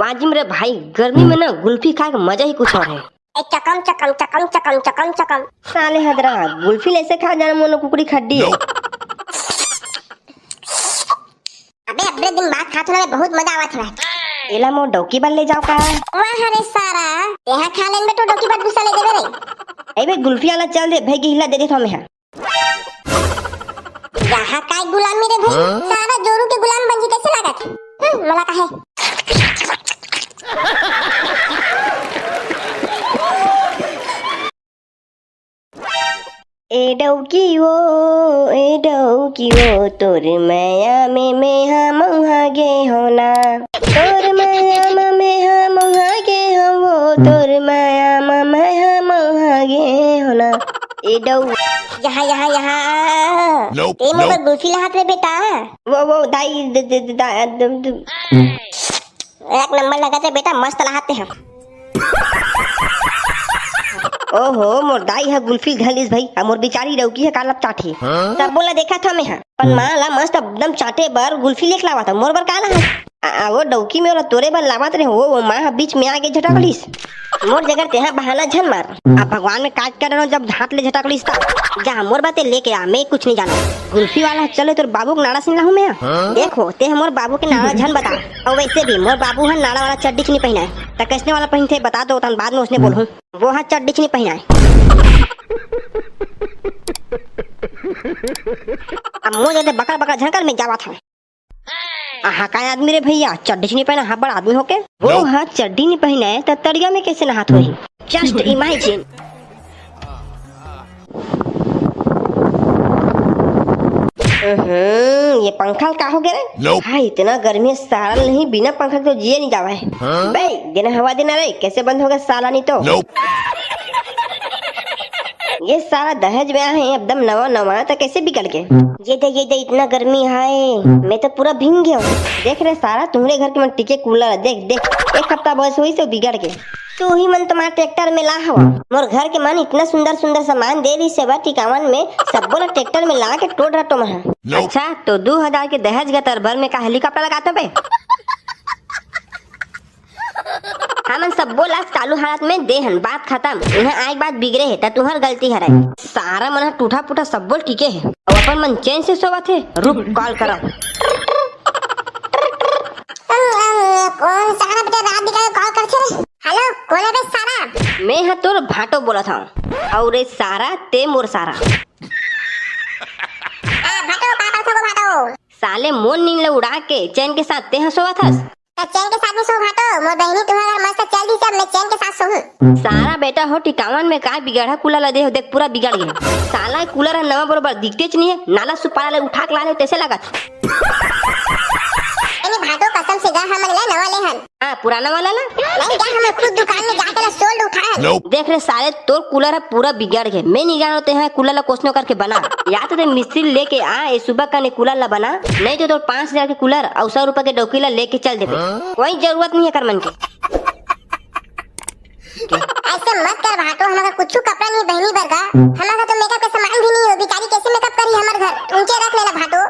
बाजिम रे भाई, गर्मी में ना गुल्फी खाए का मजा ही कुछ और है। चकम चकम चकम चकम चकम चकम। साले हदरा गुल्फी ऐसे खा जाना मोनो कुकड़ी खड्डी है। अबे अबे दिन बाद खात ना बहुत मजा आवत है। एला मो डौकी बन ले जाओ का। वाह रे सारा यहाँ खा लेन बेटो डोकी बात गुस्सा ले देवे रे। ए बे गुल्फी वाला चल दे भाई, गिला दे दे तो मैं यहाँ काय गुलामी रे भाई, सारा जोरू के गुलाम बन जी कैसे लागत। मला का है ए डौकी वो तोर माया में मैं हम गे होना, तोर माया में हम गे हो, वो तोर माया में मैं हम गे होना। ए डौ यहाँ यहाँ यहाँ ते मोबाइल गुल्फी लहात रे बेटा। वो दाई एक नंबर लगा थे बेटा, मस्त लहाते हैं। ओहो मोर दाई है गुल्फी घलिस भाई, मोर बिचारी डौकी है काला चाटे। सब बोला देखा था मैं पर माला मस्त एकदम चाटे बर गुल्फी लेके लावा था, मोर बर काला है। वो डौकी में और तोरे बर लावत रहे वो माँ बीच में आगे झटकलिस। मोर जगह तेहा बहाना झन मार, अब भगवान में काट कर जब हाथ ले झटकलिस था जा मोर बाते लेके आ, मैं कुछ नहीं जाना। गुल्फी वाला चले तोर बाबू के नाड़ा सिन लाहू मैं। देखो ते मोर बाबू के नाड़ा झन बता, और वैसे भी मोर बाबू है नाड़ा वाला चड्डी नहीं पहना है, तो कैसने वाला पहन थे बता दो, बाद में उसने बोलूं वो हाथ चड्डी नहीं पहना है। अब मुझे तो बकर बकर झनकर में जावा था। हाँ काय आदमी रे भैया, चड्डी नहीं पहना, हाँ बड़ा आदमी होके वो हाथ चड्डी नहीं पहना है तो तड़िया में कैसे नहात हुई। Just imagine. ये पंखा का हो गया रे? हाँ इतना गर्मी सारा नहीं, बिना पंखा तो जिए नहीं जावा है। भाई देना हवा देना रे, कैसे बंद होगा साला नहीं तो। ये सारा दहेज में है एकदम नवा नवा, तो कैसे बिगड़ गए। ये दे इतना गर्मी है, मैं तो पूरा भींग गया हूँ। देख रहे सारा तुम्हारे घर के मन टिके कूलर, देख देख एक हफ्ता बस हुई तो बिगड़ गए। तू ही मन तुम्हारे ट्रैक्टर में ला हवा, मोर घर के मन इतना सुंदर सुंदर सामान दे रही सेवा टिकावन में, सब बोला ट्रैक्टर में ला के टोट रटो महा। अच्छा तो 2000 के दहेज का तरबर में का हेलीकॉप्टर लगाते बे। हमन सब बोला चालू हालत में देहन बात खत्म, यहाँ एक बात बिगड़े है तो तुम्हार गलती है। सारा मन टूटा फूटा सब बोल ठीके है, और अपन मन चैन से सोवा थे। रुक कॉल करो। कौन सारा बेटा रात निकाल कॉल कर छे। हेलो कौन है बे सारा? मैं है तोर भाटो बोला था, और रे सारा ते मोर सारा। भाटो साले मोन नींद ले उड़ा के चैन के साथ ते सोवा था। चैन के साथ में सो भाटो, मोर बहनी तुम्हारा मस्त चल दी, सब मैं चैन के साथ सोहूं। सारा बेटा हो टिकावन में का बिगड़ा कूलर ला दे हो, देख पूरा बिगड़ गया। साला कूलर नवा बरोबर दिखते नहीं है, नाला सुपारा ले उठा के ला ले कैसे लगा। भाटो कसम से गा हमन ले नवा ले हन। हां पुराना वाला ला नहीं क्या, हम खुद दुकान में जाके ला सोल्ड उठाए। देख रहे साले तोर कूलर है पूरा बिगड़ गए, मैं नहीं जानते हैं कूलर ला कोसनो करके बना। या तो ते मिस्त्री लेके आ ए सुबह का ने कूलर ला बना, नहीं तो 5000 के कूलर और 100 रुपए के डोकी ला लेके चल दे। कोई जरूरत नहीं है कर मन के। ऐसे मत कर भाटो, हमारा कुछ कपड़ा नहीं बहनी बरगा, हमारा तो मेकअप का सामान भी नहीं हो, बेचारी कैसे मेकअप करी हमारे घर। ऊंचे रख लेला भाटो।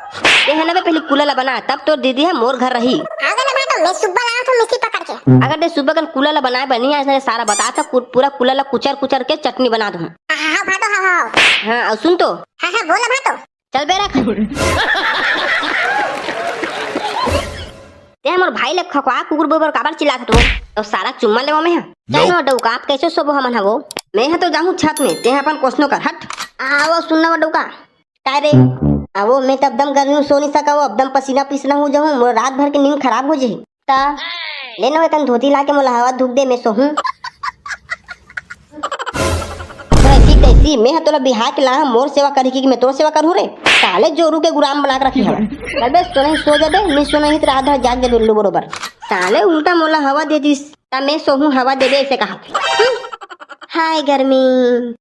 ये है ना बे पहले कूलर ला बना, तब तो दीदी है मोर घर रही। आगे ना भाटो, मैं सुबह लाया था मिस्त्री पकड़ के। अगर ते सुबह का कूलर ला बनाए बनी है सारा बता था, पूरा कूलर ला कुचर कुचर के चटनी बना दूं। हां भाटो हां। हां और सुन तो। हां बोला भाटो। चल बे रख। ते मोर भाई ले खकवा कुकुर बोबर काबर चिल्लात तो, तो सारा चुम्मा लेवा में है। चलो डौका आप कैसे सोबो हमन हवो, मैं है तो जाहूं छत में, ते अपन कोसनो कर हट। आवो सुनना वा डौका काय रे। आवो मैं तब दम गर्मी में सो नहीं सका, एकदम पसीना पसीना हो जाऊं, मोर रात भर के नींद खराब हो जाई। ता लेनो एकन धोती लाके मोला हवा धूप दे, मैं सोहूं। ऐसी तैसी मैं तोला बिहार के ला मोर सेवा करी कि मैं तोर सेवा करूं रे। साले जोरू के गुलाम बना के रखी हवा। अबे सोने सो जाबे, मैं सोना ही रात भर जाग जाबे बरोबर। साले उल्टा मोला हवा दे दिस, ता मैं सोहूं हवा देबे ऐसे कहा। हाय गर्मी।